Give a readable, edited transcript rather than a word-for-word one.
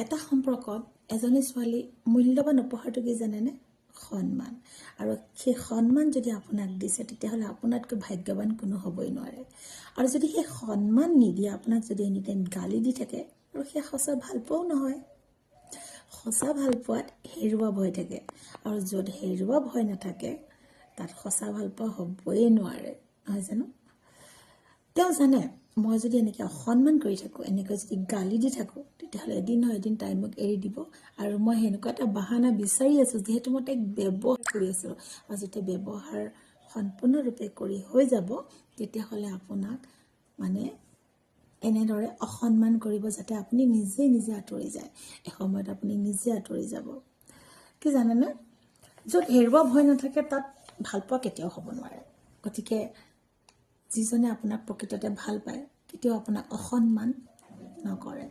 এটা সম্পৰ্কত এজনী ছোৱালী মূল্যৱান উপহাৰটো কি জানেনে? সন্মান। আৰু সেই সন্মান যদি আপোনাক দিছে তেতিয়াহ'লে আপোনাতকৈ ভাগ্যৱান কোনো হ'বই নোৱাৰে। আৰু যদি সেই সন্মান নিদিয়ে, আপোনাক যদি এনি টাইম গালি দি থাকে, আৰু সেই সঁচা ভালপোৱাও নহয়। সঁচা ভালপোৱাত হেৰুৱা ভয় থাকে, আৰু য'ত হেৰুৱা ভয় নাথাকে তাত সঁচা ভালপোৱা হ'বই নোৱাৰে, নহয় জানো? তেওঁ জানে মই যদি এনেকৈ অসন্মান কৰি থাকোঁ, এনেকৈ যদি গালি দি থাকোঁ, তেতিয়াহ'লে এদিন নহয় এদিন তাই মোক এৰি দিব। আৰু মই সেনেকুৱা এটা বাহানা বিচাৰি আছোঁ, যিহেতু মই তাইক ব্যৱহাৰ কৰি আছোঁ। আৰু যেতিয়া ব্যৱহাৰ সম্পূৰ্ণৰূপে কৰি হৈ যাব, তেতিয়াহ'লে আপোনাক মানে এনেদৰে অসন্মান কৰিব, যাতে আপুনি নিজে নিজে আঁতৰি যায়। এসময়ত আপুনি নিজে আঁতৰি যাব। কি জানেনে? য'ত হেৰুৱা ভয় নাথাকে তাত ভালপোৱা কেতিয়াও হ'ব নোৱাৰে। গতিকে যিজনে আপোনাক প্ৰকৃততে ভাল পায় কেতিয়াও আপোনাক অসন্মান নকৰে।